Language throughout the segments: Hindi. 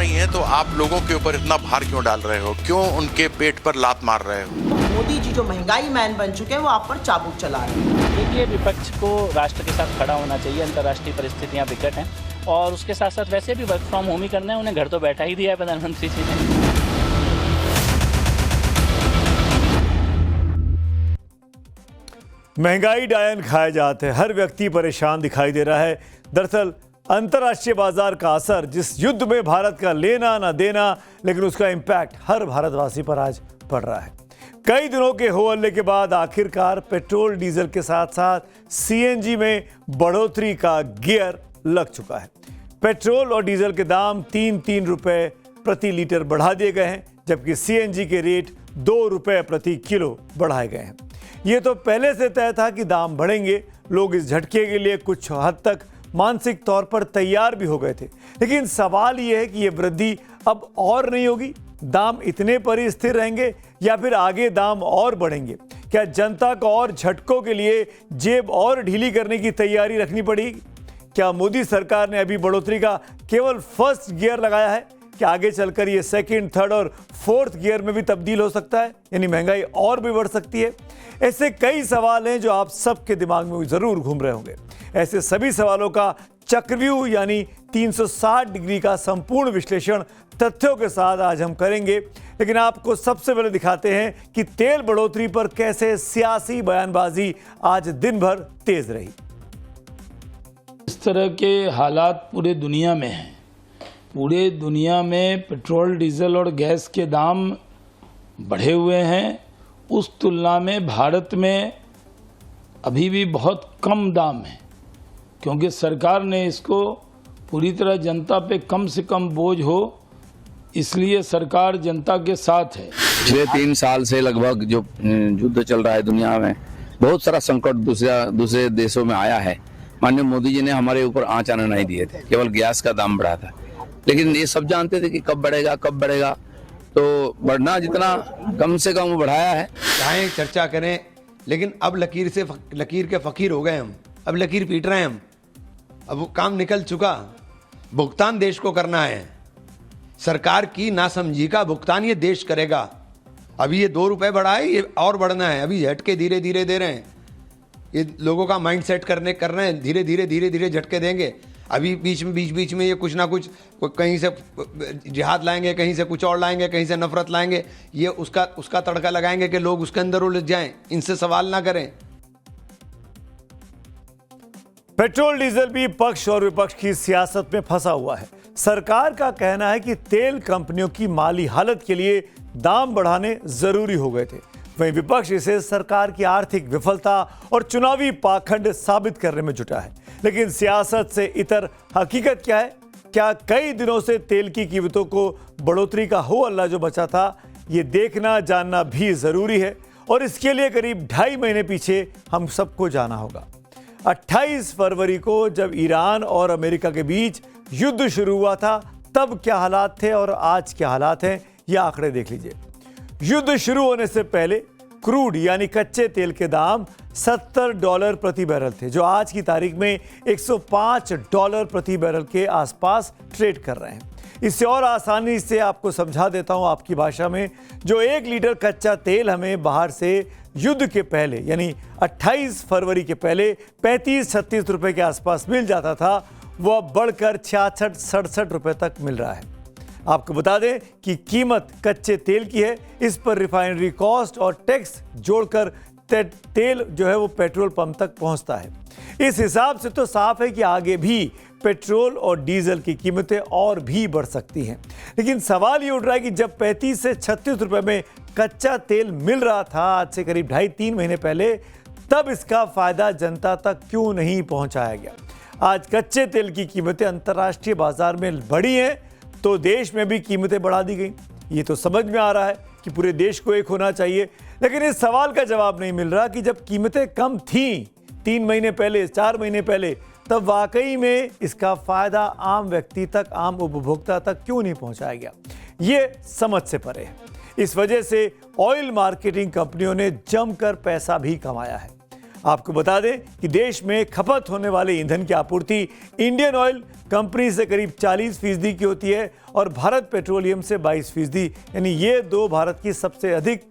रही हैं तो आप लोगों के ऊपर इतना भार क्यों डाल रहे हो? क्यों उनके पेट पर लात मार रहे हो? मोदी जी जो महंगाई मैन बन चुके हैं वो आप पर चाबुक चला रहे हैं। देखिए, विपक्ष को राष्ट्र के साथ खड़ा होना चाहिए। अंतर्राष्ट्रीय परिस्थितियां विकट हैं और उसके साथ साथ वैसे भी वर्क फ्रॉम होम ही करना है। उन्हें घर तो बैठा ही दिया है प्रधानमंत्री जी ने। महंगाई डायन खाए जाते हैं, हर व्यक्ति परेशान दिखाई दे रहा है। दरअसल अंतर्राष्ट्रीय बाजार का असर, जिस युद्ध में भारत का लेना ना देना, लेकिन उसका इम्पैक्ट हर भारतवासी पर आज पड़ रहा है। कई दिनों के हो हल्ले के बाद आखिरकार पेट्रोल डीजल के साथ साथ सीएनजी में बढ़ोतरी का गियर लग चुका है। पेट्रोल और डीजल के दाम 3-3 रुपए प्रति लीटर बढ़ा दिए गए हैं, जबकि सीएनजी के रेट 2 रुपए प्रति किलो बढ़ाए गए हैं। ये तो पहले से तय था कि दाम बढ़ेंगे। लोग इस झटके के लिए कुछ हद तक मानसिक तौर पर तैयार भी हो गए थे, लेकिन सवाल ये है कि ये वृद्धि अब और नहीं होगी। दाम इतने पर ही स्थिर रहेंगे या फिर आगे दाम और बढ़ेंगे? क्या जनता को और झटकों के लिए जेब और ढीली करने की तैयारी रखनी पड़ेगी? क्या मोदी सरकार ने अभी बढ़ोतरी का केवल फर्स्ट गियर लगाया है? क्या आगे चलकर ये सेकंड, थर्ड और फोर्थ गियर में भी तब्दील हो सकता है, यानी महंगाई और भी बढ़ सकती है? ऐसे कई सवाल हैं जो आप सबके दिमाग में जरूर घूम रहे होंगे। ऐसे सभी सवालों का चक्रव्यूह यानी 360 डिग्री का संपूर्ण विश्लेषण तथ्यों के साथ आज हम करेंगे। लेकिन आपको सबसे पहले दिखाते हैं कि तेल बढ़ोतरी पर कैसे सियासी बयानबाजी आज दिन भर तेज रही। इस तरह के हालात पूरे दुनिया में हैं। पूरे दुनिया में पेट्रोल, डीजल और गैस के दाम बढ़े हुए हैं। उस तुलना में भारत में अभी भी बहुत कम दाम है, क्योंकि सरकार ने इसको पूरी तरह जनता पे कम से कम बोझ हो, इसलिए सरकार जनता के साथ है। पिछले 3 साल से लगभग जो युद्ध चल रहा है दुनिया में, बहुत सारा संकट दूसरे देशों में आया है। माननीय मोदी जी ने हमारे ऊपर आँच आने नहीं दिए थे, केवल गैस का दाम बढ़ा था। लेकिन ये सब जानते थे कि कब बढ़ेगा, तो बढ़ना जितना कम से कम बढ़ाया है। चाहे चर्चा करें, लेकिन अब लकीर के फकीर हो गए हम। अब लकीर पीट रहे हैं हम। अब वो काम निकल चुका। भुगतान देश को करना है। सरकार की नासमझी का भुगतान ये देश करेगा। अभी ये 2 रुपए बढ़ा है, ये और बढ़ना है। अभी झटके धीरे धीरे दे रहे हैं। ये लोगों का माइंड सेट कर रहे हैं। धीरे धीरे झटके देंगे। अभी बीच में ये कुछ ना कुछ, कहीं से जिहाद लाएंगे, कहीं से कुछ और लाएंगे, कहीं से नफरत लाएंगे। ये उसका तड़का लगाएंगे कि लोग उसके अंदर उलझ जाएं। इनसे सवाल ना करें। पेट्रोल डीजल भी पक्ष और विपक्ष की सियासत में फंसा हुआ है। सरकार का कहना है कि तेल कंपनियों की माली हालत के लिए दाम बढ़ाने जरूरी हो गए थे। वहीं विपक्ष इसे सरकार की आर्थिक विफलता और चुनावी पाखंड साबित करने में जुटा है। लेकिन सियासत से इतर हकीकत क्या है? क्या कई दिनों से तेल की कीमतों को बढ़ोतरी का हो हल्ला जो बचा था, ये देखना जानना भी जरूरी है। और इसके लिए करीब 2.5 महीने पीछे हम सबको जाना होगा। 28 फरवरी को जब ईरान और अमेरिका के बीच युद्ध शुरू हुआ था, तब क्या हालात थे और आज क्या हालात हैं, ये आंकड़े देख लीजिए। युद्ध शुरू होने से पहले क्रूड यानी कच्चे तेल के दाम $70 प्रति बैरल थे, जो आज की तारीख में $105 प्रति बैरल के आसपास ट्रेड कर रहे हैं। इससे और आसानी से आपको समझा देता हूं आपकी भाषा में। जो 1 लीटर कच्चा तेल हमें बाहर से युद्ध के पहले यानी 28 फरवरी के पहले 35-36 रुपए के आसपास मिल जाता था, वो अब बढ़कर 66-67 रुपए तक मिल रहा है। आपको बता दें कि कीमत कच्चे तेल की है। इस पर रिफाइनरी कॉस्ट और टैक्स जोड़कर तेल जो है वो पेट्रोल पंप तक पहुंचता है। इस हिसाब से तो साफ है कि आगे भी पेट्रोल और डीजल की कीमतें और भी बढ़ सकती हैं। लेकिन सवाल ये उठ रहा है कि जब 35 से 36 रुपए में कच्चा तेल मिल रहा था आज से करीब 2.5-3 महीने पहले, तब इसका फायदा जनता तक क्यों नहीं पहुंचाया गया? आज कच्चे तेल की कीमतें अंतर्राष्ट्रीय बाजार में बढ़ी हैं, तो देश में भी कीमतें बढ़ा दी गई। ये तो समझ में आ रहा है कि पूरे देश को एक होना चाहिए, लेकिन इस सवाल का जवाब नहीं मिल रहा कि जब कीमतें कम थीं 3 महीने पहले, 4 महीने पहले, तब वाकई में इसका फायदा आम व्यक्ति तक, आम उपभोक्ता तक क्यों नहीं पहुंचाया गया? ये समझ से परे है। इस वजह से ऑयल मार्केटिंग कंपनियों ने जमकर पैसा भी कमाया है। आपको बता दें कि देश में खपत होने वाले ईंधन की आपूर्ति इंडियन ऑयल कंपनी से करीब 40% की होती है और भारत पेट्रोलियम से 22%, यानी ये दो भारत की सबसे अधिक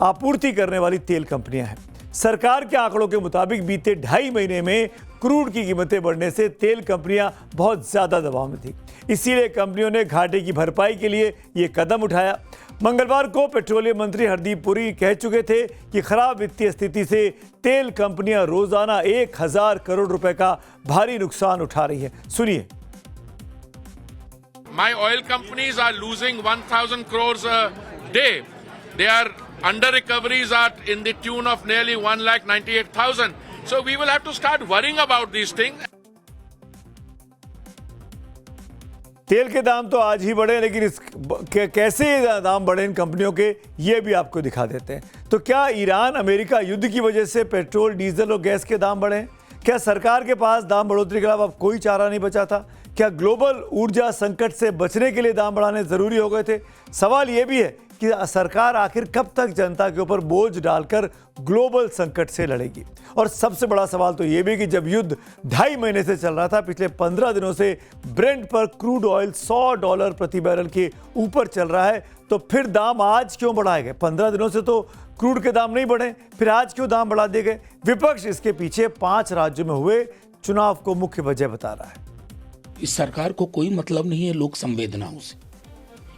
आपूर्ति करने वाली तेल कंपनियां हैं। सरकार के आंकड़ों के मुताबिक बीते 2.5 महीने में क्रूड की कीमतें बढ़ने से तेल कंपनियां बहुत ज्यादा दबाव में थी। इसीलिए कंपनियों ने घाटे की भरपाई के लिए ये कदम उठाया। मंगलवार को पेट्रोलियम मंत्री हरदीप पुरी कह चुके थे कि खराब वित्तीय स्थिति से तेल कंपनियां रोजाना 1000 करोड़ रुपए का भारी नुकसान उठा रही है। सुनिए। My oil companies are losing 1,000 crores a day. They are under recoveries are in the tune of nearly 1,98,000. So we will have to start worrying about these things. तेल के दाम तो आज ही बढ़े, लेकिन कैसे दाम बढ़े इन कंपनियों के, ये भी आपको दिखा देते हैं। तो क्या ईरान अमेरिका युद्ध की वजह से पेट्रोल, डीजल और गैस के दाम बढ़े? क्या सरकार के पास दाम बढ़ोतरी के अलावा अब कोई चारा नहीं बचा था? क्या ग्लोबल ऊर्जा संकट से बचने के लिए दाम बढ़ाने जरूरी हो गए थे? सवाल यह भी है कि सरकार आखिर कब तक जनता के ऊपर बोझ डालकर ग्लोबल संकट से लड़ेगी? और सबसे बड़ा सवाल तो यह भी कि जब युद्ध 2.5 महीने से चल रहा था, पिछले 15 दिनों से ब्रेंट पर क्रूड ऑयल $100 प्रति बैरल के ऊपर चल रहा है, तो फिर दाम आज क्यों बढ़ाए गए? 15 दिनों से तो क्रूड के दाम नहीं बढ़े, फिर आज क्यों दाम बढ़ा दिए गए? विपक्ष इसके पीछे 5 राज्यों में हुए चुनाव को मुख्य वजह बता रहा है। इस सरकार को कोई मतलब नहीं है लोक संवेदनाओं से।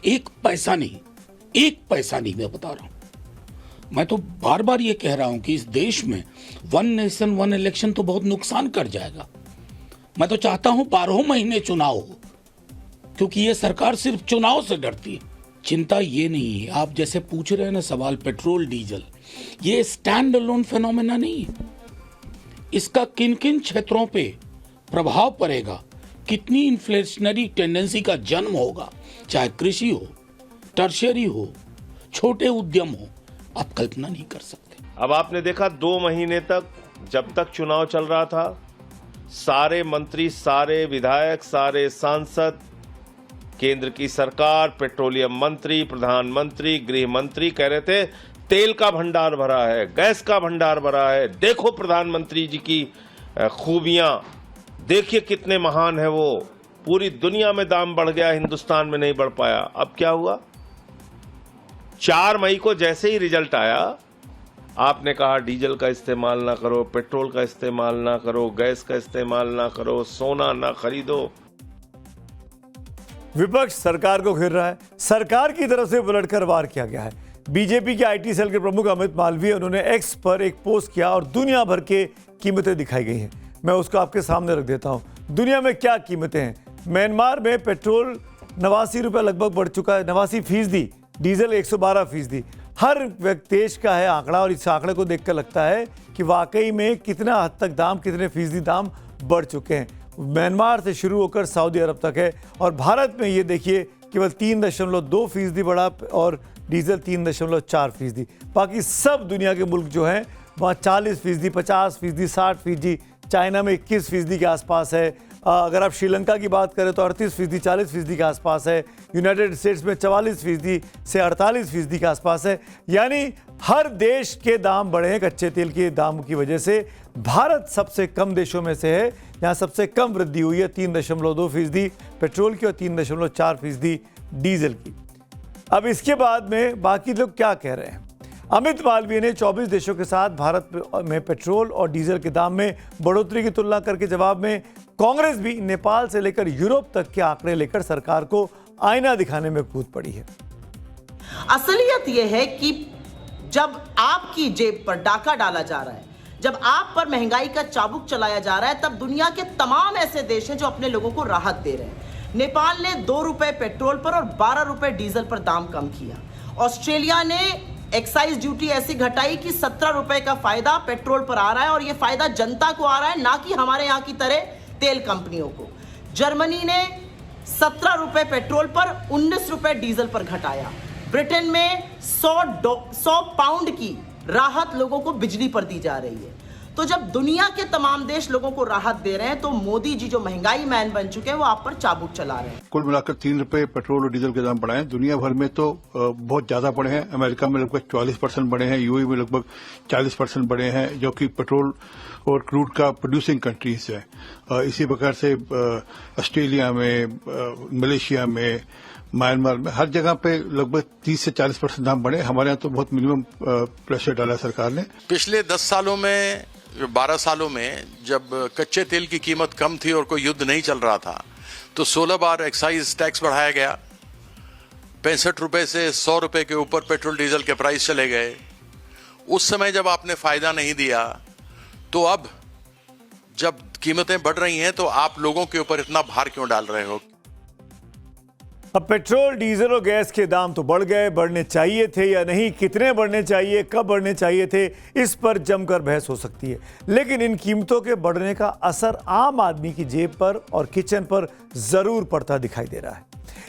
एक पैसा नहीं, मैं बता रहा हूं। मैं तो बार बार ये कह रहा हूं कि इस देश में 1 नेशन 1 इलेक्शन तो बहुत नुकसान कर जाएगा। मैं तो चाहता हूं 12 महीने चुनाव हो, क्योंकि ये सरकार सिर्फ चुनाव से डरती है। चिंता ये नहीं है, आप जैसे पूछ रहे हैं ना सवाल पेट्रोल डीजल, ये स्टैंड अलोन फेनोमेना नहीं है। इसका किन किन क्षेत्रों पे प्रभाव पड़ेगा, कितनी इन्फ्लेशनरी टेंडेंसी का जन्म होगा, चाहे कृषि हो, टर्शियरी हो, छोटे उद्यम हो, आप कल्पना नहीं कर सकते। अब आपने देखा 2 महीने तक, जब तक चुनाव चल रहा था, सारे मंत्री, सारे विधायक, सारे सांसद, केंद्र की सरकार, पेट्रोलियम मंत्री, प्रधानमंत्री, गृह मंत्री कह रहे थे तेल का भंडार भरा है, गैस का भंडार भरा है, देखो प्रधानमंत्री जी की खूबियां, देखिए कितने महान है वो। पूरी दुनिया में दाम बढ़ गया, हिंदुस्तान में नहीं बढ़ पाया। अब क्या हुआ? 4 मई को जैसे ही रिजल्ट आया, आपने कहा डीजल का इस्तेमाल ना करो, पेट्रोल का इस्तेमाल ना करो, गैस का इस्तेमाल ना करो, सोना ना खरीदो। विपक्ष सरकार को घेर रहा है। सरकार की तरफ से बुलेटकर वार किया गया है। बीजेपी के आईटी सेल के प्रमुख अमित मालवीय, उन्होंने एक्स पर एक पोस्ट किया और दुनिया भर के कीमतें दिखाई गई हैं। मैं उसको आपके सामने रख देता हूं। दुनिया में क्या कीमतें हैं? म्यांमार में पेट्रोल 89 रुपये लगभग बढ़ चुका है, 89%, डीजल 112%। हर व्यक्ति देश का है आंकड़ा, और इस आंकड़े को देखकर लगता है कि वाकई में कितना हद तक दाम, कितने फीसदी दाम बढ़ चुके हैं। म्यांमार से शुरू होकर सऊदी अरब तक है, और भारत में ये देखिए केवल 3.2% बढ़ा और डीजल 3.4%। बाकी सब दुनिया के मुल्क जो हैं वहाँ 40%, 50%, 60%, चाइना में 21% के आसपास है। अगर आप श्रीलंका की बात करें तो 38%, 40% के आसपास है। यूनाइटेड स्टेट्स में 44% से 48% के आसपास है। यानी हर देश के दाम बढ़े हैं कच्चे तेल के दाम की वजह से। भारत सबसे कम देशों में से है जहां सबसे कम वृद्धि हुई है, 3.2% पेट्रोल की और 3.4% डीजल की। अब इसके बाद में बाकी लोग क्या कह रहे हैं? अमित मालवीय ने 24 देशों के साथ भारत में पेट्रोल और डीजल के दाम में बढ़ोतरी की तुलना करके जवाब में कांग्रेस भी नेपाल से लेकर यूरोप तक के आंकड़े लेकर सरकार को आईना दिखाने में कूद पड़ी है। असलियत यह है कि जब आपकी जेब पर डाका डाला जा रहा है, जब आप पर महंगाई का चाबुक चलाया जा रहा है, तब दुनिया के तमाम ऐसे देश हैं जो अपने लोगों को राहत दे रहे हैं। नेपाल ने 2 रुपए पेट्रोल पर और 12 रुपए डीजल पर दाम कम किया। ऑस्ट्रेलिया ने एक्साइज ड्यूटी ऐसी घटाई कि 17 रुपए का फायदा पेट्रोल पर आ रहा है, और यह फायदा जनता को आ रहा है, ना कि हमारे यहां की तरह तेल कंपनियों को। जर्मनी ने 17 रुपए पेट्रोल पर 19 रुपए डीजल पर घटाया। ब्रिटेन में 100 पाउंड की राहत लोगों को बिजली पर दी जा रही है। तो जब दुनिया के तमाम देश लोगों को राहत दे रहे हैं तो मोदी जी जो महंगाई मैन बन चुके हैं वो आप पर चाबुक चला रहे हैं। कुल मिलाकर 3 रुपए पेट्रोल और डीजल के दाम बढ़े हैं। दुनिया भर में तो बहुत ज्यादा बढ़े हैं। अमेरिका में लगभग 44% बढ़े हैं, यूएई में लगभग 40% बढ़े हैं, जो कि पेट्रोल और क्रूड का प्रोड्यूसिंग कंट्रीज है। इसी प्रकार से ऑस्ट्रेलिया में, मलेशिया में, म्यांमार में, हर जगह पे लगभग 30 से 40% दाम बढ़े। हमारे यहाँ तो बहुत मिनिमम प्रेशर डाला सरकार ने। पिछले 10 सालों में, 12 सालों में जब कच्चे तेल की कीमत कम थी और कोई युद्ध नहीं चल रहा था तो 16 बार एक्साइज टैक्स बढ़ाया गया। 65 रुपए से 100 रुपए के ऊपर पेट्रोल डीजल के प्राइस चले गए। उस समय जब आपने फायदा नहीं दिया तो अब जब कीमतें बढ़ रही हैं तो आप लोगों के ऊपर इतना भार क्यों डाल रहे हो? अब पेट्रोल, डीजल और गैस के दाम तो बढ़ गए, बढ़ने चाहिए थे या नहीं, कितने बढ़ने चाहिए, कब बढ़ने चाहिए थे, इस पर जमकर बहस हो सकती है। लेकिन इन कीमतों के बढ़ने का असर आम आदमी की जेब पर और किचन पर जरूर पड़ता दिखाई दे रहा है।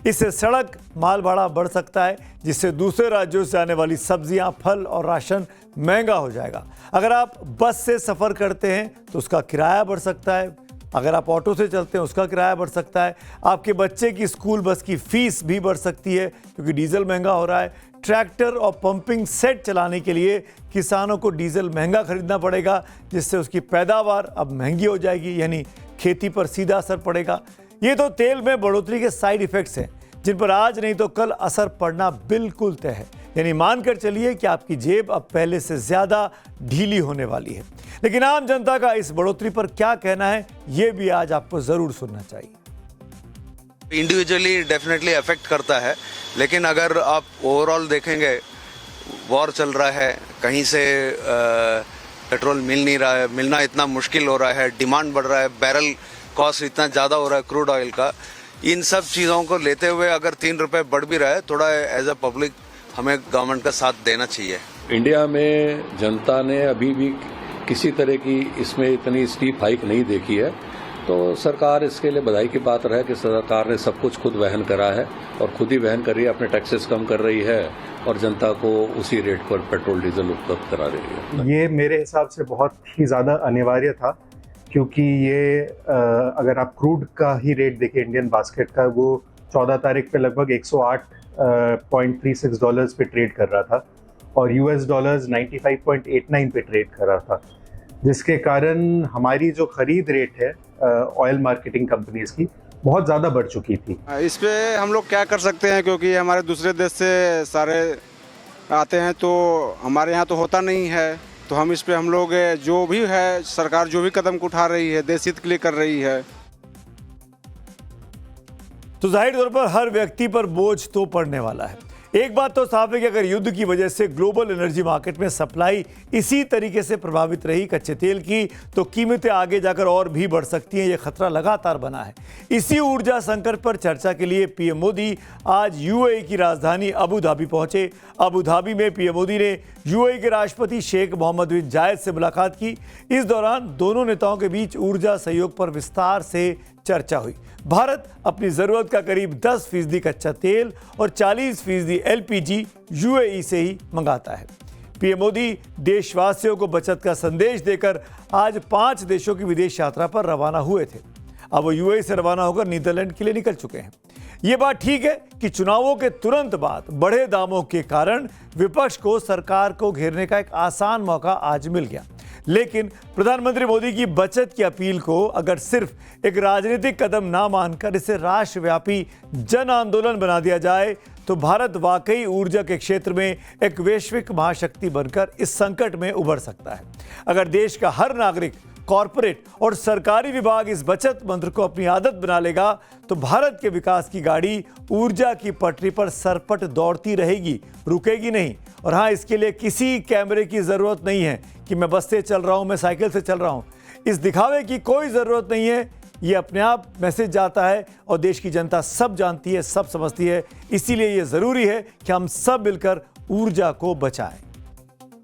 इससे सड़क माल भाड़ा बढ़ सकता है, जिससे दूसरे राज्यों से आने वाली सब्जियां, फल और राशन महंगा हो जाएगा। अगर आप बस से सफर करते हैं तो उसका किराया बढ़ सकता है। अगर आप ऑटो से चलते हैं उसका किराया बढ़ सकता है। आपके बच्चे की स्कूल बस की फीस भी बढ़ सकती है क्योंकि डीजल महंगा हो रहा है। ट्रैक्टर और पंपिंग सेट चलाने के लिए किसानों को डीजल महंगा खरीदना पड़ेगा, जिससे उसकी पैदावार अब महंगी हो जाएगी, यानी खेती पर सीधा असर पड़ेगा। ये तो तेल में बढ़ोतरी के साइड इफेक्ट्स हैं जिन पर आज नहीं तो कल असर पड़ना बिल्कुल तय है। यानी मानकर चलिए कि आपकी जेब अब पहले से ज्यादा ढीली होने वाली है। लेकिन आम जनता का इस बढ़ोतरी पर क्या कहना है, ये भी आज आपको जरूर सुनना चाहिए। इंडिविजुअली डेफिनेटली अफेक्ट करता है, लेकिन अगर आप ओवरऑल देखेंगे, वॉर चल रहा है, कहीं से पेट्रोल मिल नहीं रहा है, मिलना इतना मुश्किल हो रहा है, डिमांड बढ़ रहा है, बैरल कॉस्ट इतना ज़्यादा हो रहा है क्रूड ऑयल का। इन सब चीज़ों को लेते हुए अगर 3 रुपए बढ़ भी रहा है, थोड़ा एज अ पब्लिक हमें गवर्नमेंट का साथ देना चाहिए। इंडिया में जनता ने अभी भी किसी तरह की इसमें इतनी स्टीप हाइक नहीं देखी है, तो सरकार इसके लिए बधाई की पात्र है कि सरकार ने सब कुछ खुद वहन करा है और खुद ही वहन कर रही है, अपने टैक्सेस कम कर रही है और जनता को उसी रेट पर पेट्रोल डीजल उपलब्ध करा रही है। ये मेरे हिसाब से बहुत ही ज़्यादा अनिवार्य था, क्योंकि ये अगर आप क्रूड का ही रेट देखें, इंडियन बास्केट का, वो 14 तारीख पे लगभग $108.36 पे ट्रेड कर रहा था और US डॉलर्स 95.89 पे ट्रेड कर रहा था, जिसके कारण हमारी जो खरीद रेट है ऑयल मार्केटिंग कंपनीज की बहुत ज़्यादा बढ़ चुकी थी। इस पे हम लोग क्या कर सकते हैं, क्योंकि हमारे दूसरे देश से सारे आते हैं तो हमारे यहाँ तो होता नहीं है, तो हम इस पे हम लोग जो भी है, सरकार जो भी कदम उठा रही है देश हित के लिए कर रही है। तो जाहिर तौर पर हर व्यक्ति पर बोझ तो पड़ने वाला है। एक बात तो साफ है कि अगर युद्ध की वजह से ग्लोबल एनर्जी मार्केट में सप्लाई इसी तरीके से प्रभावित रही कच्चे तेल की, तो कीमतें आगे जाकर और भी बढ़ सकती हैं। ये खतरा लगातार बना है। इसी ऊर्जा संकट पर चर्चा के लिए पीएम मोदी आज यूएई की राजधानी अबू धाबी पहुंचे। अबू धाबी में पीएम मोदी ने यूएई के राष्ट्रपति शेख मोहम्मद बिन जायद से मुलाकात की। इस दौरान दोनों नेताओं के बीच ऊर्जा सहयोग पर विस्तार से चर्चा हुई। भारत अपनी जरूरत का करीब 10% कच्चा तेल और 40% एलपीजी यूएई से ही मंगाता है। पीएम मोदी देशवासियों को बचत का संदेश देकर आज 5 देशों की विदेश यात्रा पर रवाना हुए थे। अब वो यूएई से रवाना होकर नीदरलैंड के लिए निकल चुके हैं। ये बात ठीक है कि चुनावों के तुरंत बाद बढ़े दामों के कारण विपक्ष को सरकार को घेरने का एक आसान मौका आज मिल गया। लेकिन प्रधानमंत्री मोदी की बचत की अपील को अगर सिर्फ एक राजनीतिक कदम ना मानकर इसे राष्ट्रव्यापी जन आंदोलन बना दिया जाए, तो भारत वाकई ऊर्जा के क्षेत्र में एक वैश्विक महाशक्ति बनकर इस संकट में उभर सकता है। अगर देश का हर नागरिक, कॉरपोरेट और सरकारी विभाग इस बचत मंत्र को अपनी आदत बना लेगा, तो भारत के विकास की गाड़ी ऊर्जा की पटरी पर सरपट दौड़ती रहेगी, रुकेगी नहीं। और हाँ, इसके लिए किसी कैमरे की जरूरत नहीं है कि मैं बस से चल रहा हूं, मैं साइकिल से चल रहा हूं। इस दिखावे की कोई जरूरत नहीं है। ये अपने आप मैसेज जाता है और देश की जनता सब जानती है, सब समझती है। इसीलिए ये जरूरी है कि हम सब मिलकर ऊर्जा को बचाएं।